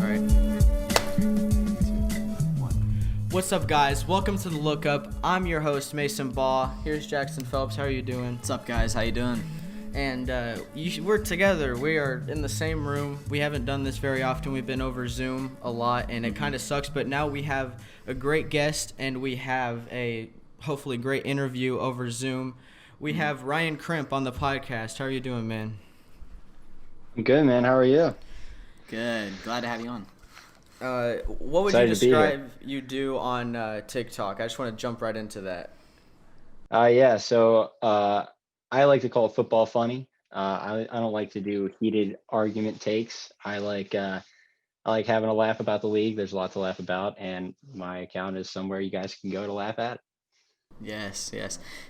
All right. 3, 2, 1. What's up, guys? Welcome to the Look Up. I'm your host, Mason Baugh. Here's Jackson Phelps. How are you doing? What's up, guys? How you doing? And we're together. We are in the same room. We haven't done this very often. We've been over Zoom a lot, and it kind of sucks. But now we have a great guest, and we have a hopefully great interview over Zoom. We have Ryan Kremp on the podcast. How are you doing, man? I'm good, man. How are you? Good. Glad to have you on. What would you describe you do on TikTok? I just want to jump right into that. So I like to call it football funny. I don't like to do heated argument takes. I like having a laugh about the league. There's a lot to laugh about, and my account is somewhere you guys can go to laugh at. Yes.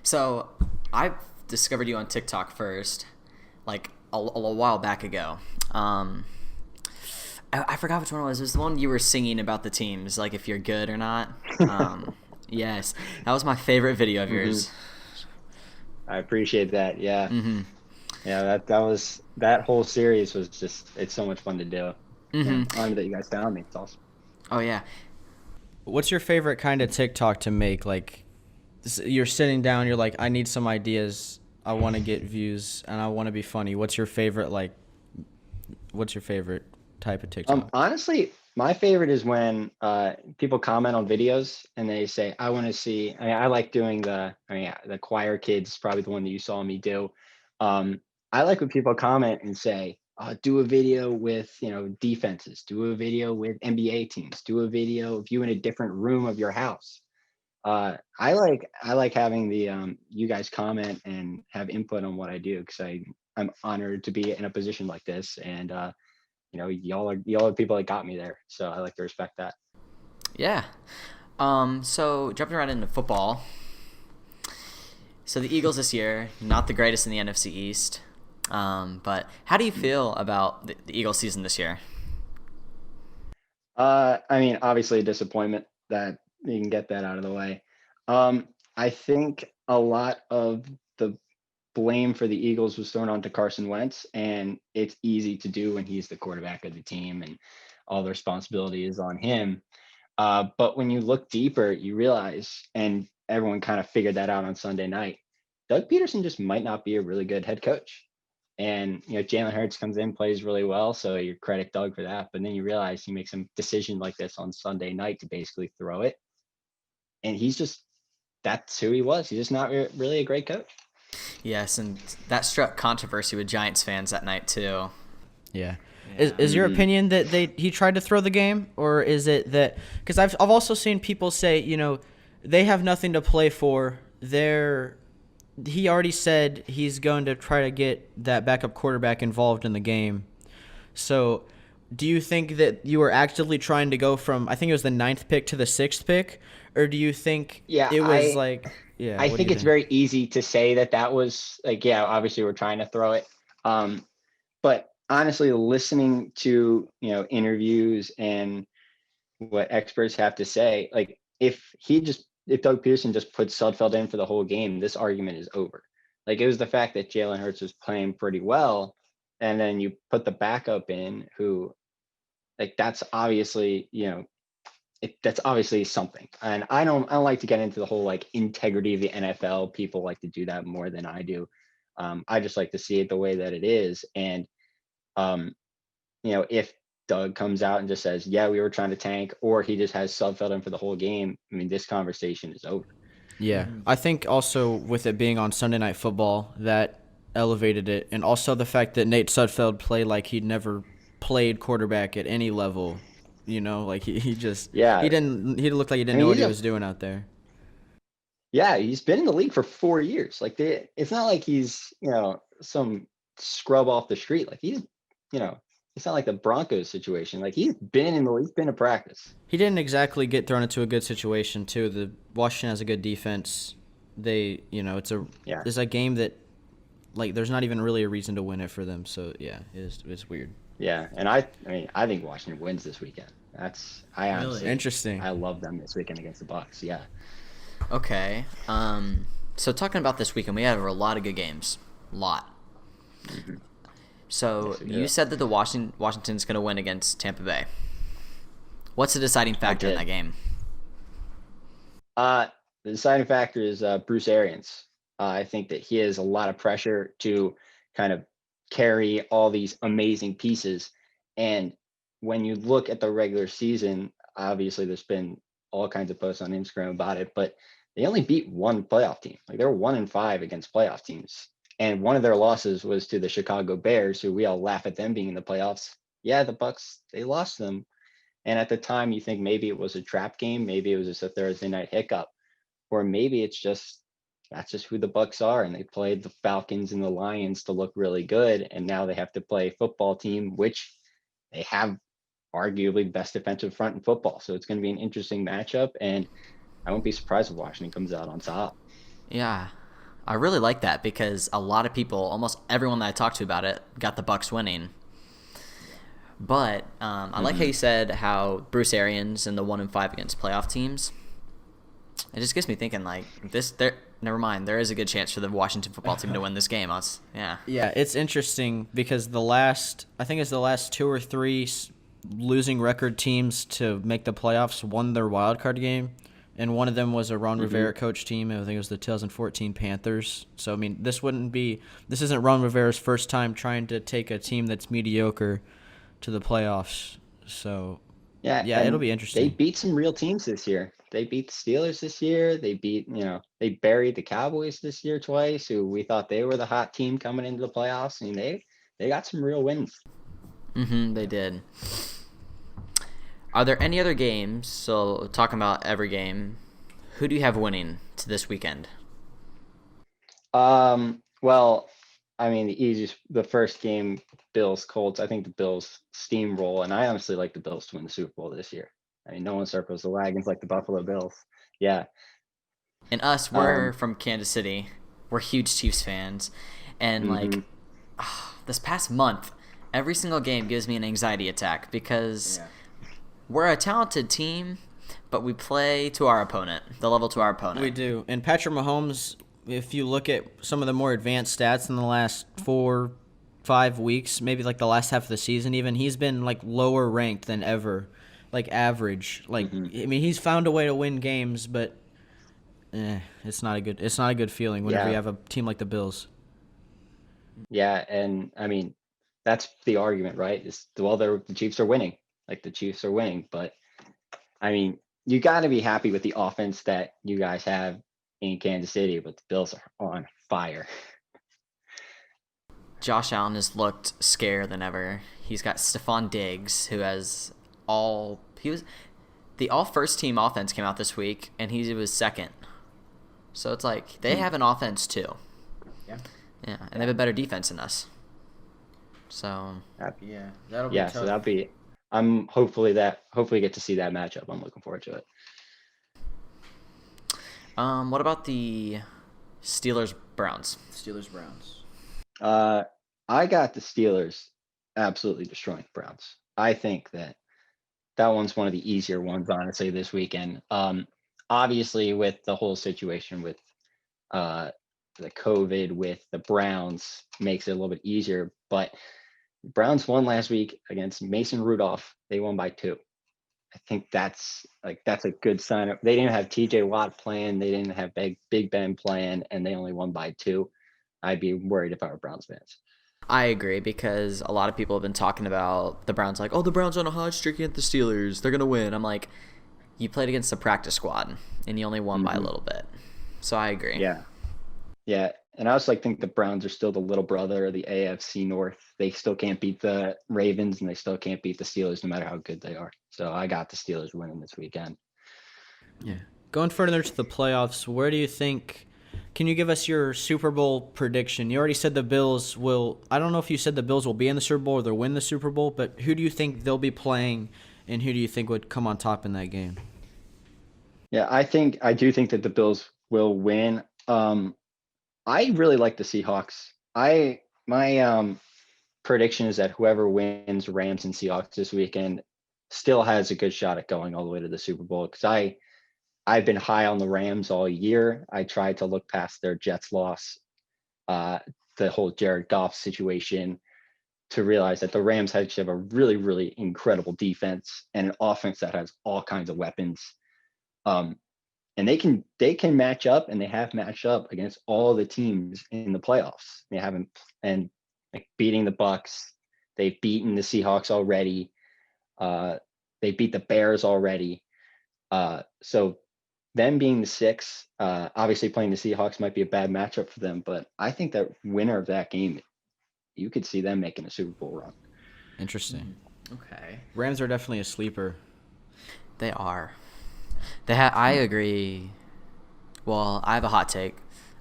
So I discovered you on TikTok first, like a while back ago. I forgot which one it was. It was the one you were singing about the teams, like if you're good or not. Yes, that was my favorite video of yours. I appreciate that. Yeah. Mm-hmm. Yeah, that whole series was it's so much fun to do. Mm-hmm. I'm honored that you guys found me. It's awesome. Oh yeah. What's your favorite kind of TikTok to make? Like, you're sitting down, you're like, I need some ideas. I want to get views, and I want to be funny. What's your favorite type of TikTok? Honestly, my favorite is when people comment on videos and they say, I want to see. I like doing the choir kids, probably the one that you saw me do. I like when people comment and say, do a video with defenses, do a video with NBA teams, do a video of you in a different room of your house. I like having the you guys comment and have input on what I do, because I'm honored to be in a position like this, and y'all are people that got me there, so I like to respect that. Yeah. So jumping right into football. So the Eagles this year, not the greatest in the NFC East. But how do you feel about the Eagles season this year? Obviously a disappointment, that you can get that out of the way. I think a lot of the blame for the Eagles was thrown onto Carson Wentz, and it's easy to do when he's the quarterback of the team and all the responsibility is on him. But when you look deeper, you realize, and everyone kind of figured that out on Sunday night, Doug Peterson just might not be a really good head coach. And, Jalen Hurts comes in, plays really well, so you credit Doug for that. But then you realize he makes a decision like this on Sunday night to basically throw it. And that's who he was. He's just not really a great coach. Yes, and that struck controversy with Giants fans that night too. Yeah. Is your opinion that he tried to throw the game, or is it that – because I've also seen people say, they have nothing to play for. He already said he's going to try to get that backup quarterback involved in the game. So do you think that you were actively trying to go from – I think it was the 9th pick to the 6th pick, or do you think it was I think it's very easy to say that was obviously we're trying to throw it. But honestly, listening to, interviews and what experts have to say, like if Doug Peterson just put Sudfeld in for the whole game, this argument is over. Like, it was the fact that Jalen Hurts was playing pretty well, and then you put the backup in who, like, that's obviously, that's obviously something. And I don't like to get into the whole like integrity of the NFL. People like to do that more than I do. I just like to see it the way that it is. And, if Doug comes out and just says, yeah, we were trying to tank, or he just has Sudfeld in for the whole game, this conversation is over. Yeah. I think also with it being on Sunday Night Football, that elevated it. And also the fact that Nate Sudfeld played like he'd never played quarterback at any level. He didn't look like he didn't know what he was doing out there. Yeah, he's been in the league for 4 years. Like, it's not like he's, some scrub off the street. Like, he's, it's not like the Broncos situation. Like, he's been in practice. He didn't exactly get thrown into a good situation too. The Washington has a good defense. It's a game that, like, there's not even really a reason to win it for them. So yeah, it's weird. Yeah, and I think Washington wins this weekend. Honestly, interesting. I love them this weekend against the Bucs. Yeah. Okay. So talking about this weekend, we have a lot of good games. A lot. Mm-hmm. So yes, you said that the Washington's going to win against Tampa Bay. What's the deciding I factor in that did. game? Uh, the deciding factor is Bruce Arians. I think that he has a lot of pressure to kind of carry all these amazing pieces. And when you look at the regular season, obviously there's been all kinds of posts on Instagram about it, but they only beat one playoff team. Like they were 1-5 against playoff teams. And one of their losses was to the Chicago Bears, who we all laugh at them being in the playoffs. Yeah, the Bucks, they lost them. And at the time, you think maybe it was a trap game, maybe it was just a Thursday night hiccup, or maybe it's just that's just who the Bucks are, and they played the Falcons and the Lions to look really good, and now they have to play a football team, which they have arguably the best defensive front in football. So it's going to be an interesting matchup, and I won't be surprised if Washington comes out on top. Yeah, I really like that because a lot of people, almost everyone that I talked to about it, got the Bucks winning. But I like how you said how Bruce Arians and the 1-5 against playoff teams. It just gets me thinking like this. There, never mind. There is a good chance for the Washington football team to win this game. Yeah. Yeah, it's interesting because I think it's the last two or three losing record teams to make the playoffs won their wild card game, and one of them was a Ron Rivera coach team. I think it was the 2014 Panthers. So I mean, this isn't Ron Rivera's first time trying to take a team that's mediocre to the playoffs. So Yeah, yeah, it'll and be they interesting. beat some real teams this year. They beat the Steelers this year. They beat, they buried the Cowboys this year twice, who we thought they were the hot team coming into the playoffs. I mean, they got some real wins. They did. Are there any other games? So talking about every game, who do you have winning to this weekend? Well, I mean, the first game, Bills Colts. I think the Bills steamroll, and I honestly like the Bills to win the Super Bowl this year. I mean, no one circles the wagons like the Buffalo Bills. Yeah. And us, we're Um. from Kansas City. We're huge Chiefs fans, and like hmm this past month, every single game gives me an anxiety attack because we're a talented team, but we play to our opponent, the level to our opponent. We do. And Patrick Mahomes, if you look at some of the more advanced stats in the last 4-5 weeks, maybe like the last half of the season even, he's been like lower ranked than ever, like average. Like hmm I mean, he's found a way to win games, but it's not a good feeling whenever you Yeah. have a team like the Bills. Yeah, and I mean, that's the argument, right? Well, the Chiefs are winning, like the Chiefs are winning, but I mean, you got to be happy with the offense that you guys have in Kansas City, but the Bills are on fire. Josh Allen has looked scarier than ever. He's got Stephon Diggs, who has all he was the all first team offense came out this week, and he was second. So it's like they have an offense too. Yeah. Yeah, and they have a better defense than us. So Yeah, that'll be Yeah, tough. so hopefully get to see that matchup. I'm looking forward to it. what about the Steelers Browns? Steelers Browns. I got the Steelers absolutely destroying the Browns. I think that one's one of the easier ones, honestly, this weekend. Obviously, with the whole situation with uh, the COVID with the Browns makes it a little bit easier. But Browns won last week against Mason Rudolph. They won by 2. I think that's a good sign. They didn't have TJ Watt playing. They didn't have Big Ben playing, and they only won by 2. I'd be worried if I were Browns fans. I agree because a lot of people have been talking about the Browns like, oh, the Browns on a hot streak against the Steelers. They're going to win. I'm like, you played against the practice squad, and you only won by a little bit. So I agree. Yeah. Yeah. And I also think the Browns are still the little brother of the AFC North. They still can't beat the Ravens, and they still can't beat the Steelers no matter how good they are. So I got the Steelers winning this weekend. Yeah. Going further to the playoffs, where do you think? Can you give us your Super Bowl prediction? You already said the Bills will. I don't know if you said the Bills will be in the Super Bowl or they'll win the Super Bowl, but who do you think they'll be playing, and who do you think would come on top in that game? Yeah, I do think that the Bills will win. I really like the Seahawks. My prediction is that whoever wins Rams and Seahawks this weekend still has a good shot at going all the way to the Super Bowl, because I've been high on the Rams all year. I tried to look past their Jets loss, uh, the whole Jared Goff situation. to realize that the Rams actually have a really, really incredible defense and an offense that has all kinds of weapons. Um, and they can match up, and they have matched up against all the teams in the playoffs. They haven't, and like beating the Bucks, they've beaten the Seahawks already. They beat the Bears already. So them being the 6, obviously playing the Seahawks might be a bad matchup for them, but I think that winner of that game, you could see them making a Super Bowl run. Interesting. Okay. Rams are definitely a sleeper. They are. I agree. Well, I have a hot take.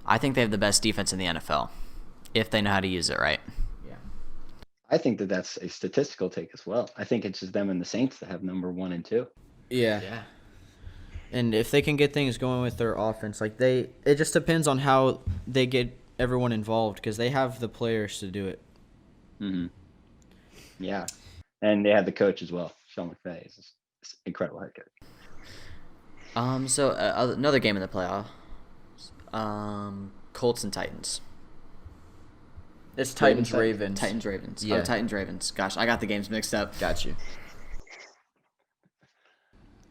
I think they have the best defense in the NFL, if they know how to use it right. Yeah. I think that that's a statistical take as well. I think it's just them and the Saints that have number 1 and 2. Yeah. Yeah. And if they can get things going with their offense, like it just depends on how they get everyone involved, because they have the players to do it. Mm-hmm. Yeah, and they have the coach as well. Sean McVay is incredible head coach. So another game in the playoffs. Colts and Titans. It's Ravens, Ravens. Titans Ravens. Yeah. Oh, Titans Ravens. Gosh, I got the games mixed up. Got you.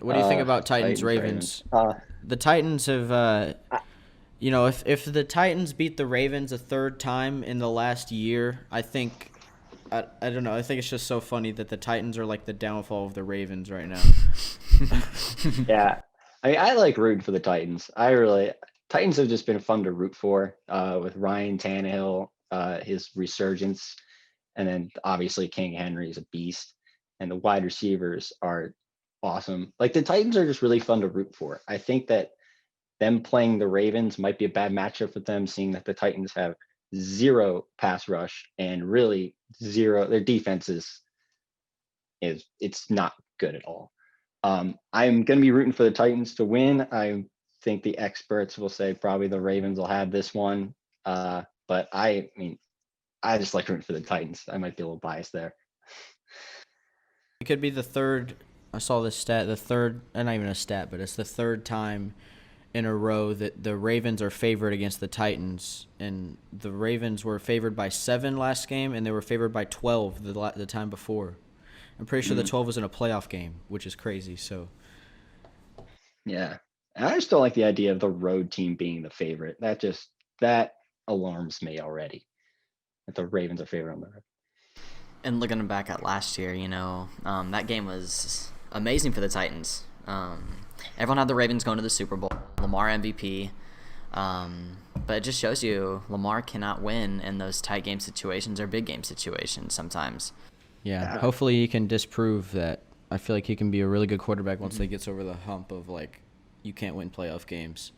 What do you think about Titans Ravens? The Titans have, if the Titans beat the Ravens a third time in the last year, I think, I don't know. I think it's just so funny that the Titans are like the downfall of the Ravens right now. Yeah, I mean, I like rooting for the Titans. Titans have just been fun to root for, with Ryan Tannehill, his resurgence, and then obviously King Henry is a beast, and the wide receivers are awesome. Like, the Titans are just really fun to root for. I think that them playing the Ravens might be a bad matchup for them, seeing that the Titans have zero pass rush and really zero. Their defense it's not good at all. I'm going to be rooting for the Titans to win. I think the experts will say probably the Ravens will have this one. But I mean, I just like rooting for the Titans. I might be a little biased there. It could be the third. I saw this stat. The third, not even a stat, but it's the third time in a row that the Ravens are favored against the Titans, and the Ravens were favored by 7 last game, and they were favored by 12 the time before. I'm pretty sure the 12 was in a playoff game, which is crazy. So, Yeah, and I just don't like the idea of the road team being the favorite. That alarms me already. That the Ravens are favored on the road. And looking back at last year, that game was amazing for the Titans. Everyone had the Ravens going to the Super Bowl. Lamar MVP. But it just shows you Lamar cannot win in those tight game situations or big game situations sometimes. yeah, hopefully he can disprove that. I feel like he can be a really good quarterback once he gets over the hump of, like, you can't win playoff games.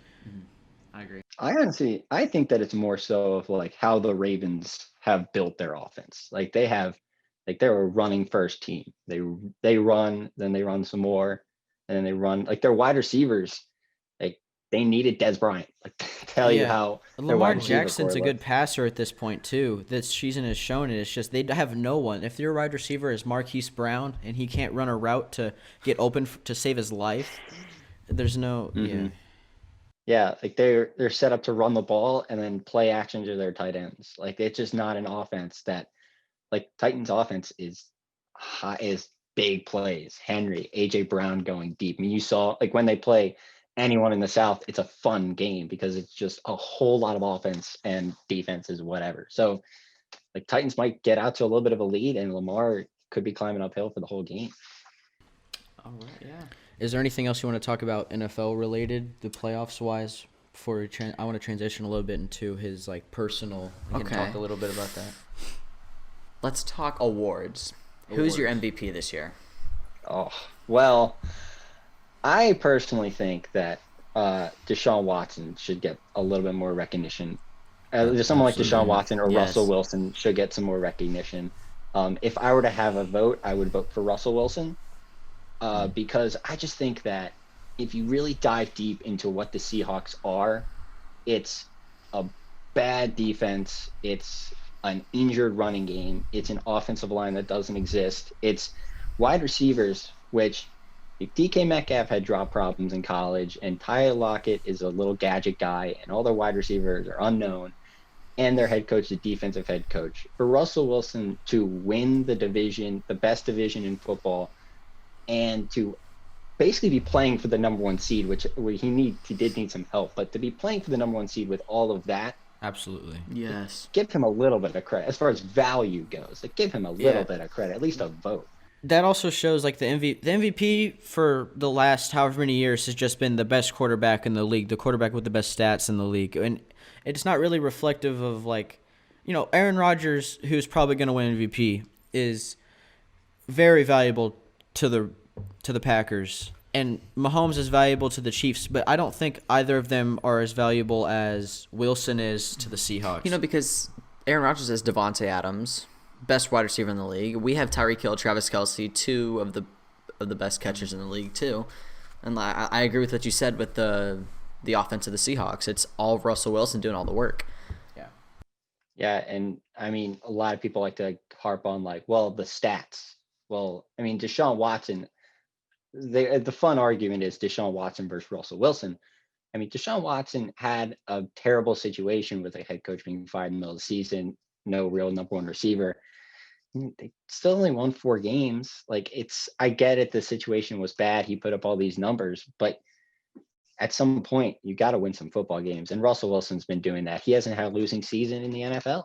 I agree. I think that it's more so of like how the Ravens have built their offense. Like, they're a running first team. They run, then they run some more, and then they run. Like, their wide receivers, like, they needed Des Bryant. Like, to tell you how their Lamar wide receiver Jackson's core a good looks. passer at this point too. This season has shown it. It's just they have no one. If your wide receiver is Marquise Brown and he can't run a route to get open to save his life, there's no. Mm-hmm. Yeah, like they're set up to run the ball and then play action to their tight ends. Like, it's just not an offense that, like, Titans offense is big plays. Henry, AJ Brown going deep. I mean, you saw, like, when they play anyone in the South, it's a fun game because it's just a whole lot of offense and defense is whatever. So, like, Titans might get out to a little bit of a lead, and Lamar could be climbing uphill for the whole game. All right, yeah. Is there anything else you want to talk about NFL related, the playoffs wise? Before I want to transition a little bit into his, like, personal. We can talk a little bit about that. Let's talk awards. Who's your MVP this year? Oh, well, I personally think that Deshaun Watson should get a little bit more recognition. Just someone like Deshaun Watson or Russell Wilson should get some more recognition. If I were to have a vote, I would vote for Russell Wilson, because I just think that if you really dive deep into what the Seahawks are, it's a bad defense. It's an injured running game. It's an offensive line that doesn't exist. It's wide receivers, which, if DK Metcalf had drop problems in college and Tyler Lockett is a little gadget guy and all their wide receivers are unknown, and their head coach, the defensive head coach. For Russell Wilson to win the division, the best division in football, and to basically be playing for the number one seed, which he did need some help, but to be playing for the number one seed with all of that, Absolutely. Yes. give him a little bit of credit as far as value goes. Like, give him a little Yeah. bit of credit, at least a vote. That also shows like the MVP for the last however many years has just been the best quarterback in the league, the quarterback with the best stats in the league, and it's not really reflective of like, Aaron Rodgers, who's probably going to win MVP, is very valuable to the Packers, and Mahomes is valuable to the Chiefs, but I don't think either of them are as valuable as Wilson is to the Seahawks. Because Aaron Rodgers is Devontae Adams, best wide receiver in the league. We have Tyreek Hill, Travis Kelce, two of the best catchers in the league too. And I agree with what you said with the offense of the Seahawks. It's all Russell Wilson doing all the work. Yeah, and I mean, a lot of people like to harp on like, well, the stats. Well, I mean, Deshaun Watson. The fun argument is Deshaun Watson versus Russell Wilson. I mean, Deshaun Watson had a terrible situation with a head coach being fired in the middle of the season, no real number one receiver. They still only won 4 games. Like, I get it. The situation was bad. He put up all these numbers, but at some point you got to win some football games. And Russell Wilson's been doing that. He hasn't had a losing season in the NFL.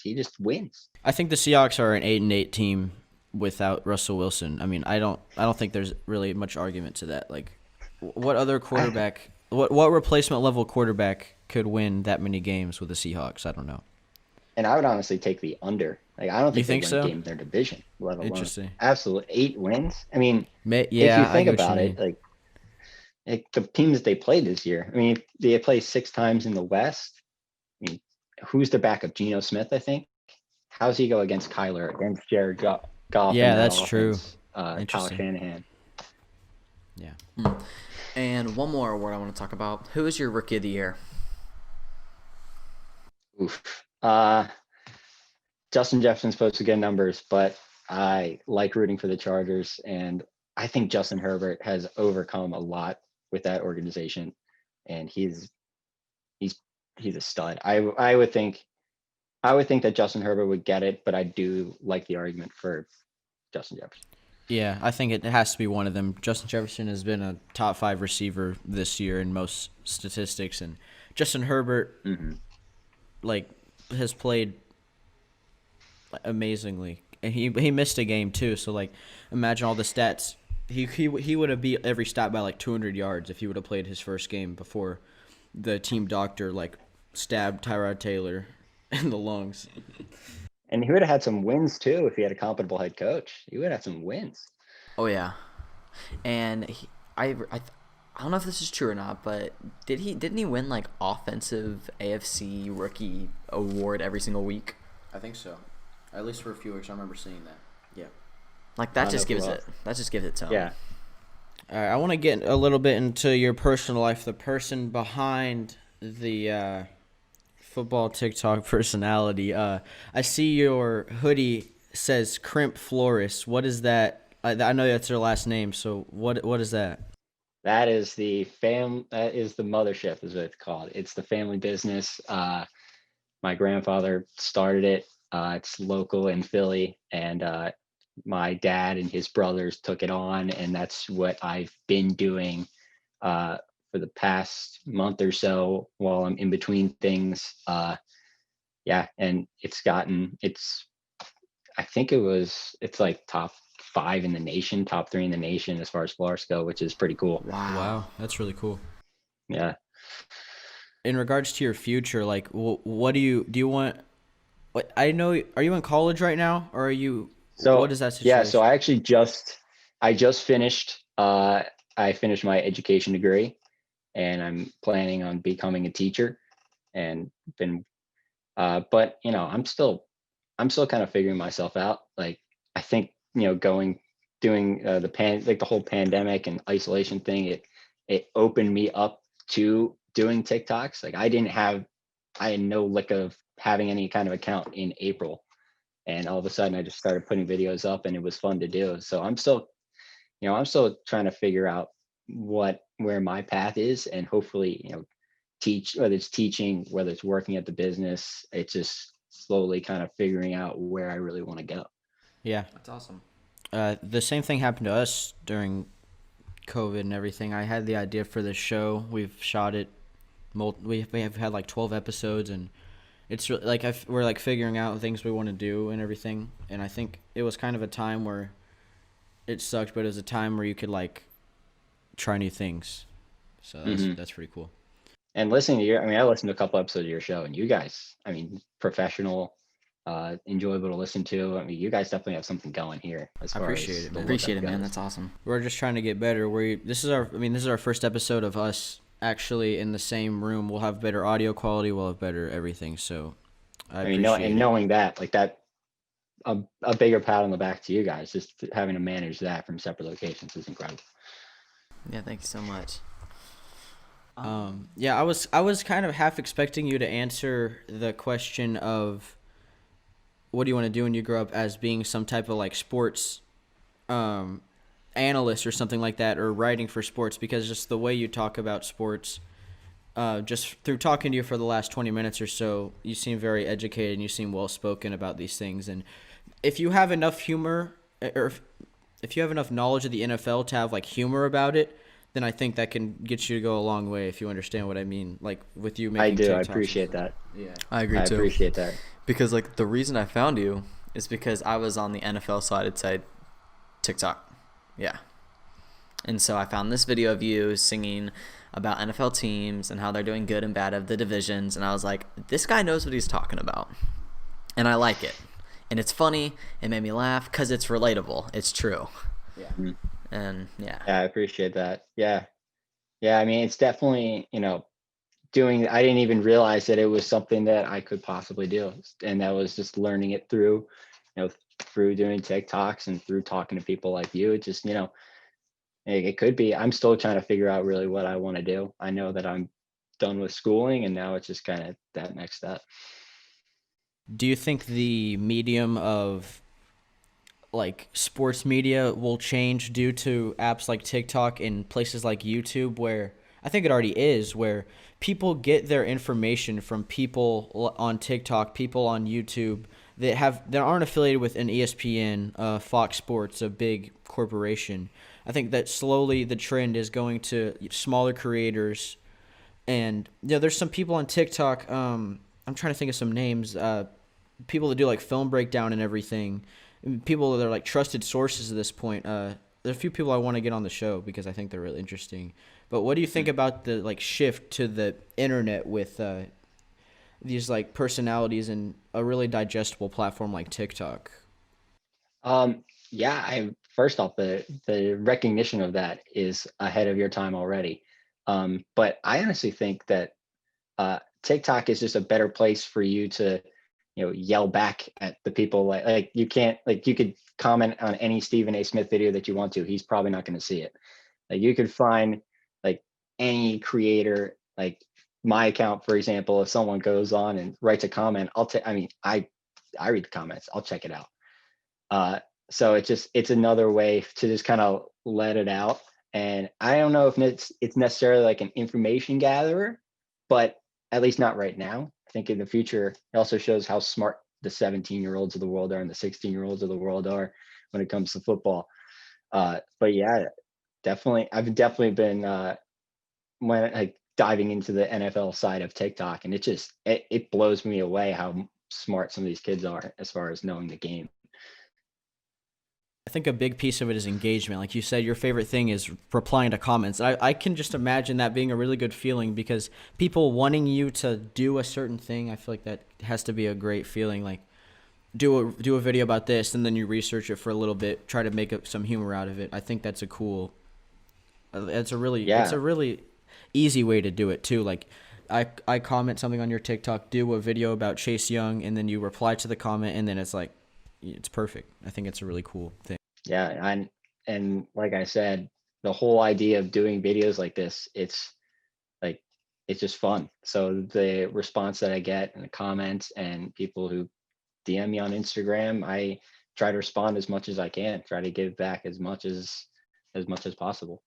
He just wins. I think the Seahawks are an 8-8 team without Russell Wilson. I mean, I don't think there's really much argument to that. Like, what other quarterback, what replacement level quarterback could win that many games with the Seahawks? I don't know. And I would honestly take the under. Like, I don't think think they win so? a game in their division, let alone Interesting. absolute 8 wins. I mean, Yeah, if you I think get what you about it, mean. like the teams that they played this year, I mean, they played 6 times in the West. I mean, who's the backup? Geno Smith, I think. How's he go against Kyler, against Jared Goff? Yeah, In that that's true. offense? Kyle Interesting. Shanahan. Yeah. And one more award I want to talk about. Who is your rookie of the year? Oof. Justin Jefferson's supposed to get numbers, but I like rooting for the Chargers, and I think Justin Herbert has overcome a lot with that organization, and he's a stud. I would think that Justin Herbert would get it, but I do like the argument for Justin Jefferson. Yeah, I think it has to be one of them. Justin Jefferson has been a top 5 receiver this year in most statistics, and Justin Herbert has played amazingly. And he missed a game too, so like imagine all the stats. He would have beat every stat by like 200 yards if he would have played his first game before the team doctor like stabbed Tyrod Taylor in the lungs. And he would have had some wins too if he had a competent head coach. He would have had some wins. Oh yeah, and I don't know if this is true or not, but didn't he win like offensive AFC rookie award every single week? I think so. At least for a few weeks, I remember seeing that. Yeah. Like that I just know gives who it. That just gives it to him. Yeah. All right, I want to get a little bit into your personal life, the person behind the football TikTok personality. I see your hoodie says Kremp Florist. What is that? I know that's your last name, so what is that? That is the mothership is what it's called. It's the family business. My grandfather started it. It's local in Philly, and my dad and his brothers took it on, and that's what I've been doing for the past month or so while I'm in between things. Yeah, and I think it's like top 5 in the nation, top 3 in the nation as far as florists go, which is pretty cool. Wow, that's really cool. Yeah. In regards to your future, like, what do you want? What I know, are you in college right now, or are you? So what is that situation? yeah, so I just finished. I finished my education degree, and I'm planning on becoming a teacher, and but I'm still kind of figuring myself out. Like, I think doing the whole pandemic and isolation thing, it opened me up to doing TikToks. Like, I had no lick of having any kind of account in April, and all of a sudden I just started putting videos up, and it was fun to do. So I'm still trying to figure out where my path is, and hopefully whether it's teaching, whether it's working at the business, it's just slowly kind of figuring out where I really want to go. Yeah. That's awesome. The same thing happened to us during COVID and everything. I had the idea for this show. We've shot it. We have had like 12 episodes, and it's like we're like figuring out things we want to do and everything. And I think it was kind of a time where it sucked, but it was a time where you could like try new things. So that's pretty cool. And listening to I listened to a couple episodes of your show, and you guys, professional, enjoyable to listen to. I mean, you guys definitely have something going here. I appreciate it, man. Appreciate it, man. That's awesome. We're just trying to get better. This is our first episode of us actually in the same room. We'll have better audio quality. We'll have better everything. So, knowing that, like that, a bigger pat on the back to you guys. Just having to manage that from separate locations is incredible. Yeah, thank you so much. Yeah, I was kind of half expecting you to answer the question of what do you want to do when you grow up as being some type of like sports analyst or something like that, or writing for sports, because just the way you talk about sports, just through talking to you for the last 20 minutes or so, you seem very educated and you seem well spoken about these things. And if you have enough humor, or if you have enough knowledge of the NFL to have like humor about it, then I think that can get you to go a long way, if you understand what I mean. Like with you making I do. I TikToks appreciate that. Yeah, I agree too. I appreciate that. Because like the reason I found you is because I was on the NFL side TikTok. Yeah. And so I found this video of you singing about NFL teams and how they're doing good and bad of the divisions, and I was like, this guy knows what he's talking about. And I like it. And it's funny. It made me laugh because it's relatable. It's true. yeah. And yeah. Yeah, I appreciate that. Yeah. I mean, it's definitely, I didn't even realize that it was something that I could possibly do. And that was just learning it through, through doing TikToks and through talking to people like you. It just, it could be. I'm still trying to figure out really what I want to do. I know that I'm done with schooling, and now it's just kind of that next step. Do you think the medium of like sports media will change due to apps like TikTok and places like YouTube, where I think it already is, where people get their information from people on TikTok, people on YouTube that aren't affiliated with an ESPN, Fox Sports, a big corporation? I think that slowly the trend is going to smaller creators, and there's some people on TikTok. I'm trying to think of some names. People that do like film breakdown and everything. People that are like trusted sources at this point. There's a few people I want to get on the show because I think they're really interesting. But what do you think about the like shift to the internet with these like personalities and a really digestible platform like TikTok? Yeah, first off, the recognition of that is ahead of your time already. But I honestly think that TikTok is just a better place for you to yell back at the people. Like you can't, like, you could comment on any Stephen A. Smith video that you want to. He's probably not going to see it. Like you could find like any creator, like my account, for example. If someone goes on and writes a comment, I read the comments. I'll check it out. So it's another way to just kind of let it out. And I don't know if it's necessarily like an information gatherer, but at least not right now. I think in the future, it also shows how smart the 17-year-olds of the world are and the 16-year-olds of the world are when it comes to football. But yeah, definitely, I've definitely been diving into the NFL side of TikTok, and it blows me away how smart some of these kids are as far as knowing the game. I think a big piece of it is engagement. Like you said, your favorite thing is replying to comments. I can just imagine that being a really good feeling, because people wanting you to do a certain thing, I feel like that has to be a great feeling. Like do a video about this, and then you research it for a little bit, try to make up some humor out of it. I think that's it's a really easy way to do it too. Like I comment something on your TikTok, do a video about Chase Young, and then you reply to the comment, and then it's perfect. I think it's a really cool thing. Yeah, and like I said, the whole idea of doing videos like this, it's just fun. So the response that I get and the comments and people who DM me on Instagram, I try to respond as much as I can, try to give back as much as possible.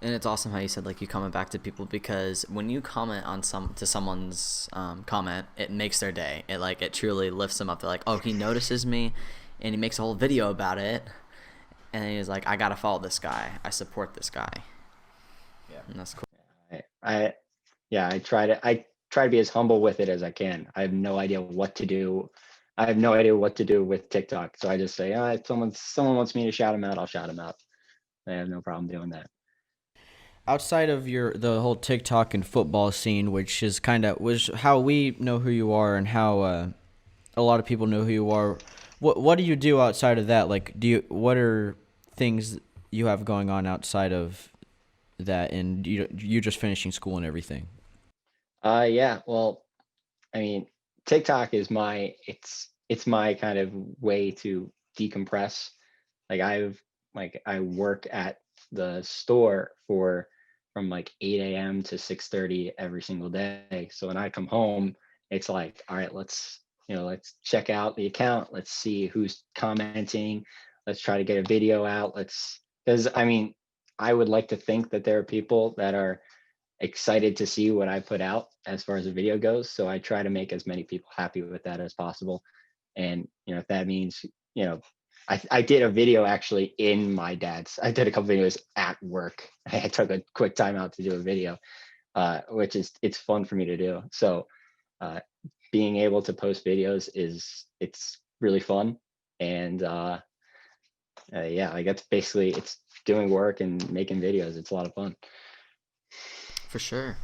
And it's awesome how you said like you comment back to people, because when you comment on someone's comment, it makes their day. It truly lifts them up. They're like, oh, he notices me, and he makes a whole video about it, and he's like, I gotta follow this guy. I support this guy. Yeah. And that's cool. I try to be as humble with it as I can. I have no idea what to do. I have no idea what to do with TikTok. So I just say, if someone wants me to shout him out, I'll shout him out. I have no problem doing that. Outside of the whole TikTok and football scene, which is was how we know who you are and how a lot of people know who you are. What do you do outside of that? Like, what are things you have going on outside of that, and you just finishing school and everything? Yeah. Well, I mean, TikTok is it's my kind of way to decompress. Like I work at the store from like 8 a.m. to 6:30 every single day. So when I come home, it's like, all right, let's check out the account. Let's see who's commenting. Let's try to get a video out. Because I mean, I would like to think that there are people that are excited to see what I put out as far as the video goes. So I try to make as many people happy with that as possible. And if that means, I did a video actually I did a couple videos at work. I took a quick time out to do a video, which it's fun for me to do. So being able to post videos it's really fun. And yeah, like that's basically, it's doing work and making videos. It's a lot of fun. For sure.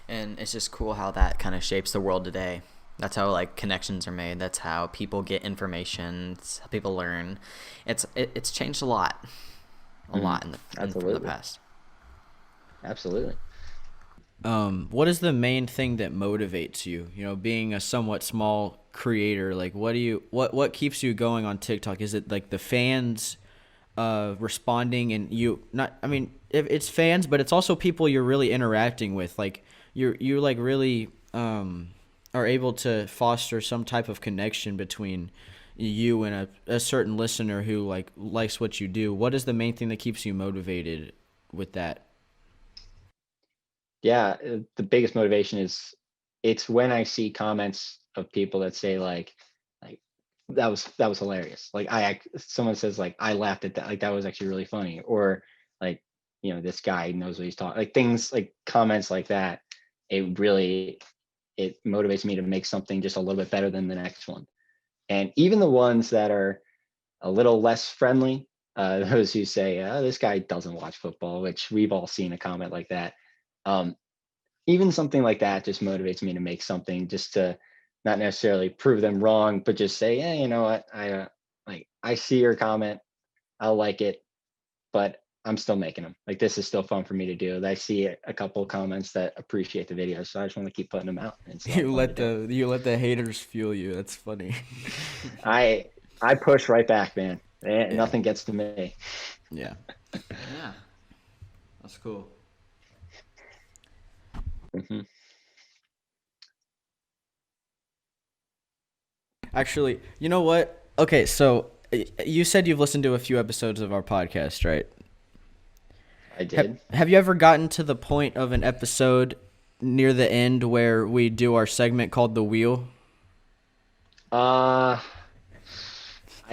And it's just cool how that kind of shapes the world today. That's how like connections are made. That's how people get information. It's how people learn. It's changed a lot in the past. Absolutely. What is the main thing that motivates you? Being a somewhat small creator, like what keeps you going on TikTok? Is it like the fans responding, and if it's fans, but it's also people you're really interacting with, like you like really are able to foster some type of connection between you and a certain listener who likes what you do. What is the main thing that keeps you motivated with that? Yeah, the biggest motivation it's when I see comments of people that say like that was hilarious. Like someone says like, I laughed at that. Like that was actually really funny. Or like, this guy knows what he's talking, like things like comments like that. It motivates me to make something just a little bit better than the next one. And even the ones that are a little less friendly, those who say, this guy doesn't watch football, which we've all seen a comment like that. Even something like that just motivates me to make something, just to not necessarily prove them wrong, but just say, yeah, you know what, I see your comment, I'll like it, but I'm still making them. Like this is still fun for me to do. I see a couple comments that appreciate the video, so I just want to keep putting them out. You let the haters fuel you. That's funny. I push right back, man. Nothing gets to me. Yeah. Yeah. That's cool. Mm-hmm. Actually, you know what? Okay, so you said you've listened to a few episodes of our podcast, right? I did. Have you ever gotten to the point of an episode near the end where we do our segment called The Wheel? I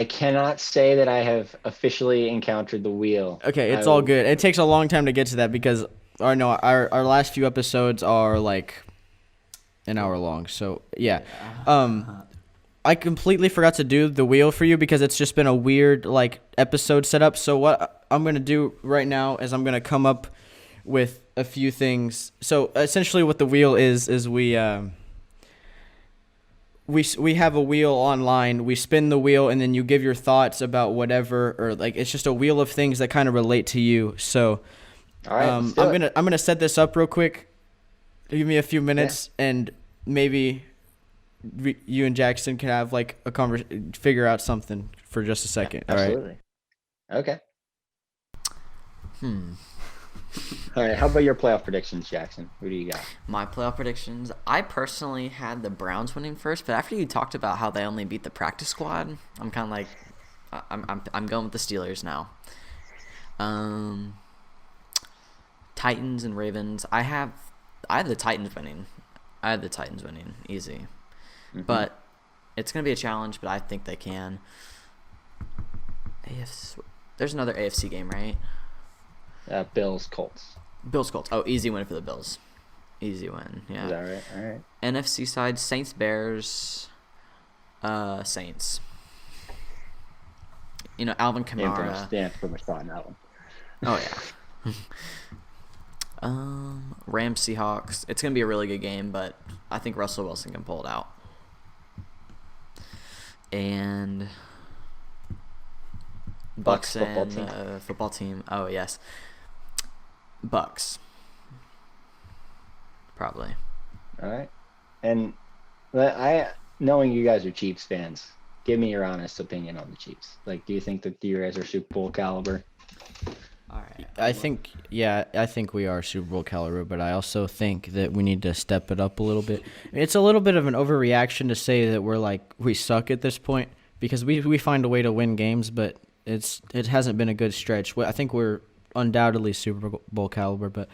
cannot say that I have officially encountered the wheel. Okay, it's all good. It takes a long time to get to that because our last few episodes are like an hour long. So yeah. I completely forgot to do the wheel for you because it's just been a weird episode setup. So what I'm gonna do right now is I'm gonna come up with a few things. So essentially, what the wheel is we have a wheel online. We spin the wheel, and then you give your thoughts about whatever, or it's just a wheel of things that kind of relate to you. So all right, I'm gonna set this up real quick. Give me a few minutes, and maybe you and Jackson can have a figure out something for just a second. Absolutely. All right. Okay. All right. How about your playoff predictions, Jackson? Who do you got? My playoff predictions. I personally had the Browns winning first, but after you talked about how they only beat the practice squad, I'm kind of like, I'm going with the Steelers now. Titans and Ravens. I have the Titans winning. Easy. But it's going to be a challenge, but I think they can. There's another AFC game, right? Bills, Colts. Bills, Colts. Oh, easy win for the Bills. Easy win, yeah. Is that right? All right. NFC side, Saints, Bears, Saints. Alvin Kamara. Yeah, pretty much thought on that one. Oh, yeah. Rams, Seahawks. It's going to be a really good game, but I think Russell Wilson can pull it out. And Bucks and football team. Oh, yes. Bucks. Probably. All right. And knowing you guys are Chiefs fans, give me your honest opinion on the Chiefs. Like, do you think that you guys are Super Bowl caliber? All right. I think we are Super Bowl caliber, but I also think that we need to step it up a little bit. It's a little bit of an overreaction to say that we suck at this point, because we find a way to win games, but it hasn't been a good stretch. I think we're undoubtedly Super Bowl caliber, but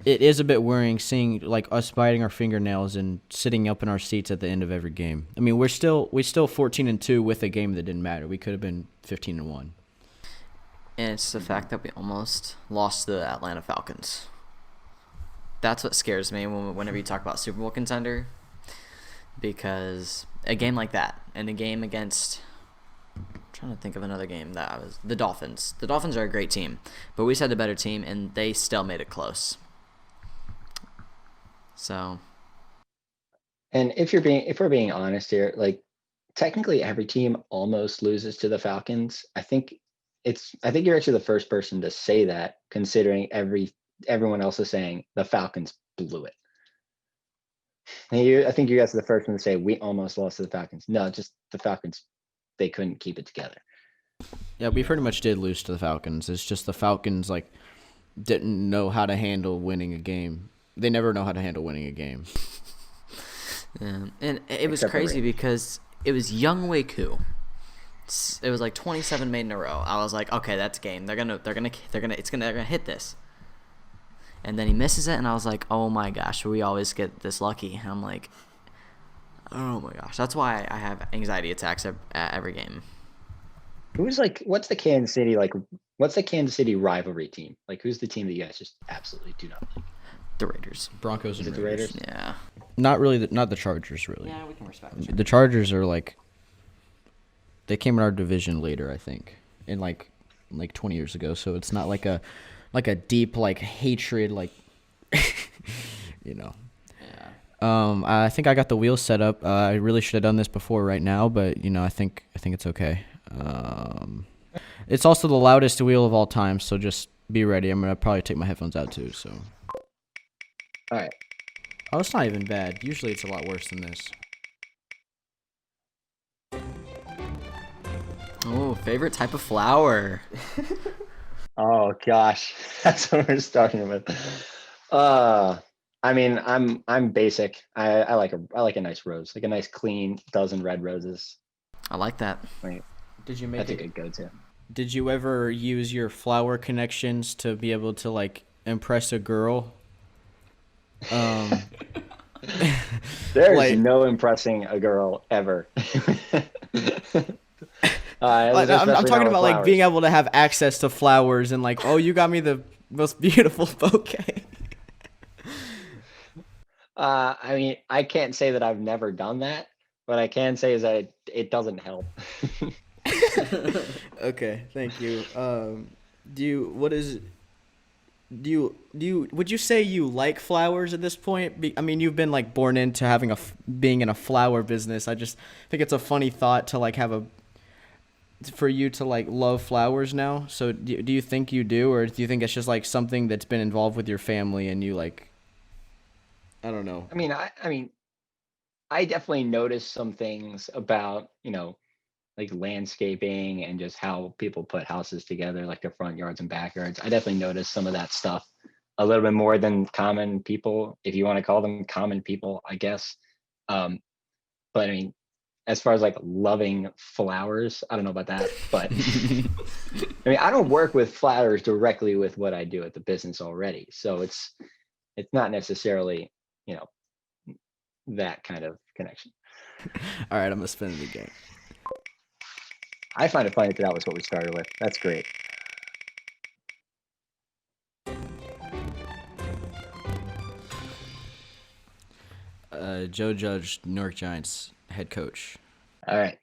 it is a bit worrying seeing us biting our fingernails and sitting up in our seats at the end of every game. I mean, we're still 14-2 with a game that didn't matter. We could have been 15-1. And it's the fact that we almost lost to the Atlanta Falcons. That's what scares me whenever you talk about Super Bowl contender, because a game like that and a game against, I'm trying to think of another game that was the Dolphins. The Dolphins are a great team, but we just had the better team, and they still made it close. So, and if we're being honest here, technically every team almost loses to the Falcons. I think you're actually the first person to say that, considering everyone else is saying the Falcons blew it. And I think you guys are the first one to say we almost lost to the Falcons. No, just the Falcons, they couldn't keep it together. Yeah, we pretty much did lose to the Falcons. It's just the Falcons didn't know how to handle winning a game. They never know how to handle winning a game. Yeah. And it was crazy because it was Young Wei Koo. It was 27 made in a row. I was like, okay, that's game. They're gonna hit this. And then he misses it, and I was like, oh my gosh, we always get this lucky. And I'm like, oh my gosh, that's why I have anxiety attacks at every game. What's the Kansas City rivalry team? Who's the team that you guys just absolutely do not like? The Raiders. Broncos and the Raiders? Yeah. Not really. Not the Chargers, really. Yeah, we can respect the Chargers are they came in our division later, I think, in 20 years ago. So it's not like a deep hatred Yeah. I think I got the wheels set up. I really should have done this before right now, but I think it's okay. It's also the loudest wheel of all time, so just be ready. I'm gonna probably take my headphones out too. So. All right. Oh, it's not even bad. Usually it's a lot worse than this. Oh, favorite type of flower. Oh gosh, that's what we're starting with. I mean, I'm basic. I like a nice rose, a nice clean dozen red roses. I like that. Did you make That's a good go-to. Did you ever use your flower connections to be able to impress a girl? There's no impressing a girl ever. I'm talking about being able to have access to flowers and oh, you got me the most beautiful bouquet. I mean, I can't say that I've never done that, but I can say is that it doesn't help. Okay, thank you. Would you say you like flowers at this point? I mean, you've been born into being in a flower business. I just think it's a funny thought to for you to love flowers now. So do you think you do, or do you think it's just something that's been involved with your family and you I don't know. I mean, I definitely noticed some things about, landscaping and just how people put houses together, their front yards and backyards. I definitely noticed some of that stuff a little bit more than common people, if you want to call them common people, I guess. But I mean, as far as like loving flowers, I don't know about that, but I mean, I don't work with flowers directly with what I do at the business already. So it's not necessarily, you know, that kind of connection. All right, I'm gonna spin it again. I find it funny that was what we started with. That's great. Joe Judge, New York Giants head coach. All right.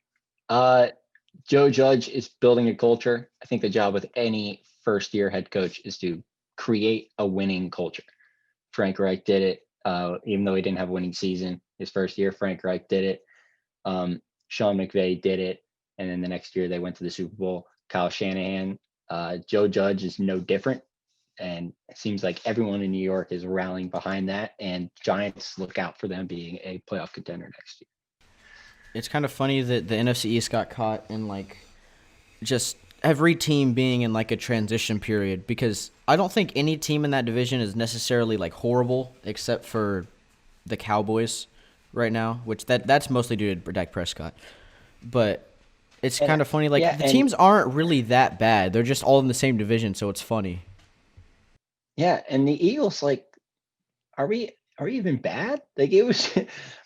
Joe Judge is building a culture. I think the job with any first year head coach is to create a winning culture. Frank Reich did it, even though he didn't have a winning season his first year. Frank Reich did it. Sean McVay did it. And then the next year they went to the Super Bowl. Kyle Shanahan. Joe Judge is no different. And it seems like everyone in New York is rallying behind that. And Giants, look out for them being a playoff contender next year. It's kind of funny that the NFC East got caught in like just every team being in like a transition period, because I don't think any team in that division is necessarily like horrible except for the Cowboys right now, which that's mostly due to Dak Prescott. But it's kind of funny, like the teams aren't really that bad. They're just all in the same division, so it's funny. Yeah, and the Eagles, like, are we even bad? Like, it was,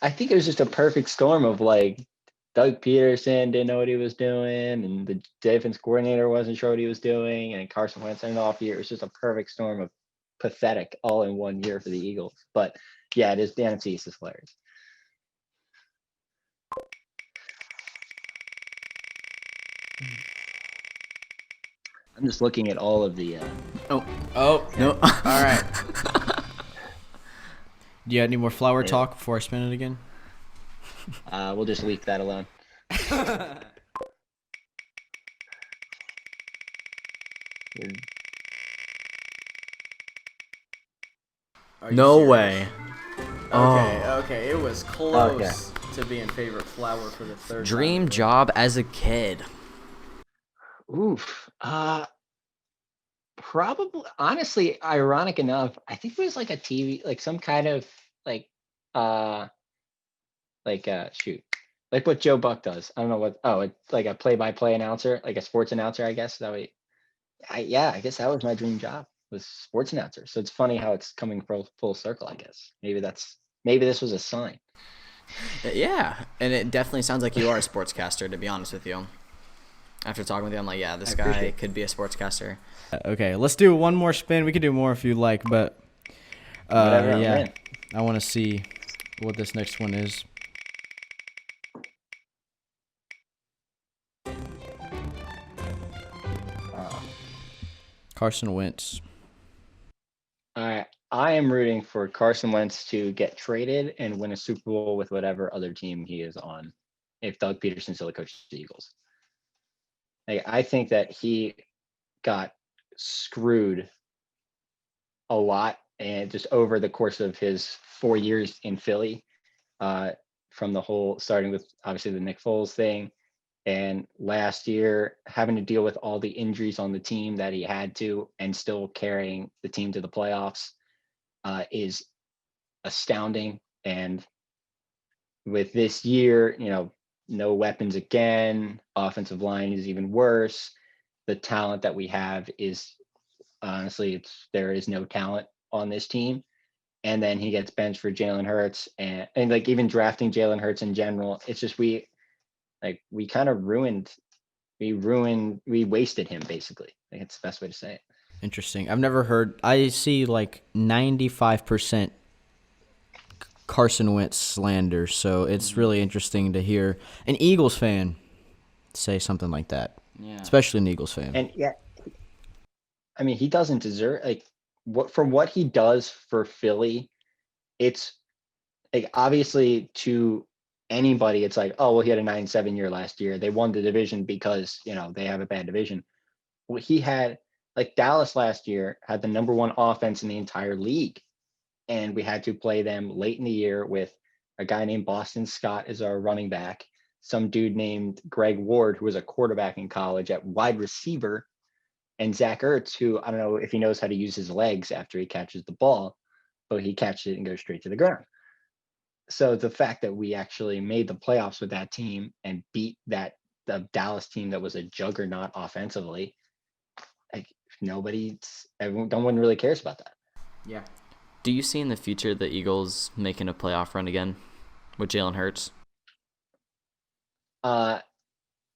I think it was just a perfect storm of like Doug Peterson didn't know what he was doing, and the defense coordinator wasn't sure what he was doing, and Carson Wentz had an off year. It was just a perfect storm of pathetic all in one year for the Eagles. But yeah, it is. The NFC East is hilarious. I'm just looking at all of the. Oh, okay. No. All right. Do you have any more flower talk before I spin it again? We'll just leave that alone. No way. Okay. It was close to being favorite flower for the third Dream time. job as a kid. Oof. Probably, honestly, ironic enough, I think it was like a TV, like some kind of like, shoot, like what Joe Buck does. I don't know what. Oh, it's like a play-by-play announcer, like a sports announcer, I guess. That way, I guess that was my dream job, was sports announcer. So it's funny how it's coming full circle. I guess maybe this was a sign. Yeah, and it definitely sounds like you are a sportscaster, to be honest with you. After talking with you, I'm like, yeah, this guy could be a sportscaster. Okay, let's do one more spin. We could do more if you like, but yeah, I want to see what this next one is. Carson Wentz. All right, I am rooting for Carson Wentz to get traded and win a Super Bowl with whatever other team he is on, if Doug Peterson still coaches the Eagles. Like, I think that he got screwed a lot, and just over the course of his 4 years in Philly, from the whole starting with obviously the Nick Foles thing, and last year having to deal with all the injuries on the team that he had to, and still carrying the team to the playoffs, is astounding. And with this year, no weapons again, offensive line is even worse. The talent that we have is honestly, there is no talent on this team. And then he gets benched for Jalen Hurts, and like even drafting Jalen Hurts in general, it's just we wasted him basically. I think it's the best way to say it. Interesting. I've never heard. I see like 95% Carson Wentz slander, so it's really interesting to hear an Eagles fan say something like that. Yeah. Especially an Eagles fan. And yeah, I mean, he doesn't deserve, like, what he does for Philly. It's like, obviously to anybody, it's like, oh well, he had a 9-7 year last year. They won the division because they have a bad division. Well, he had, like, Dallas last year had the number one offense in the entire league, and we had to play them late in the year with a guy named Boston Scott as our running back, some dude named Greg Ward, who was a quarterback in college, at wide receiver, and Zach Ertz, who I don't know if he knows how to use his legs after he catches the ball, but he catches it and goes straight to the ground. So the fact that we actually made the playoffs with that team and beat the Dallas team that was a juggernaut offensively, like no one really cares about that. Yeah. Do you see in the future the Eagles making a playoff run again with Jalen Hurts? Uh,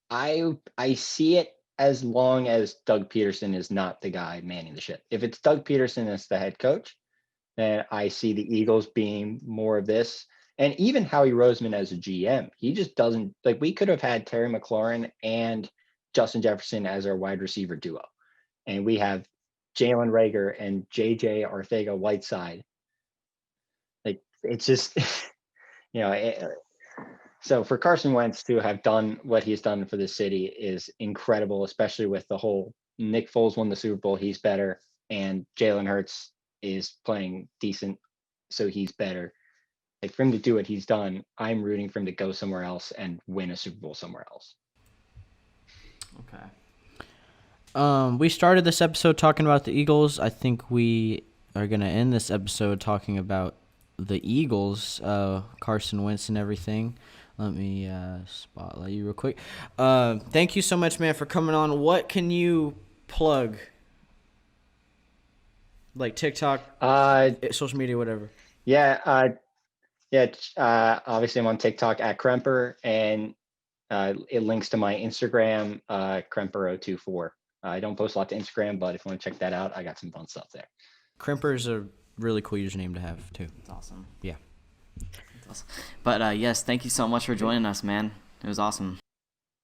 I see it as long as Doug Peterson is not the guy manning the ship. If it's Doug Peterson as the head coach, then I see the Eagles being more of this. And even Howie Roseman as a GM, he just doesn't like. We could have had Terry McLaurin and Justin Jefferson as our wide receiver duo, and we have Jalen Rager and JJ Arcega-Whiteside. Like it's just, you know, so for Carson Wentz to have done what he's done for the city is incredible, especially with the whole Nick Foles won the Super Bowl, he's better, and Jalen Hurts is playing decent, so he's better. Like for him to do what he's done, I'm rooting for him to go somewhere else and win a Super Bowl somewhere else. Okay. We started this episode talking about the Eagles. I think we are going to end this episode talking about the Eagles, Carson Wentz and everything. Let me spotlight you real quick. Thank you so much, man, for coming on. What can you plug? Like TikTok, social media, whatever. Yeah. Obviously, I'm on TikTok at Kremper, and it links to my Instagram, Kremper024. I don't post a lot to Instagram, but if you want to check that out, I got some fun stuff there. Kremper is a really cool username to have, too. That's awesome. Yeah. That's awesome. But, yes, thank you so much for joining us, man. It was awesome.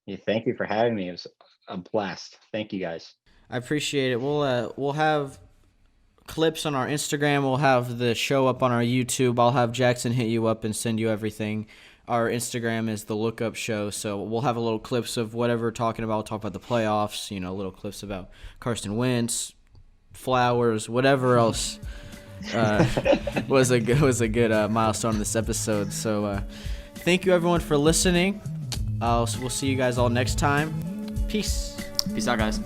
Yeah, thank you for having me. It was a blast. Thank you, guys. I appreciate it. We'll have clips on our Instagram. We'll have the show up on our YouTube. I'll have Jackson hit you up and send you everything. Our Instagram is the Lookup Show, so we'll have a little clips of whatever we're talking about. We'll talk about the playoffs, little clips about Carson Wentz, Flowers, whatever else was a good milestone in this episode. So thank you, everyone, for listening. We'll see you guys all next time. Peace. Peace out, guys.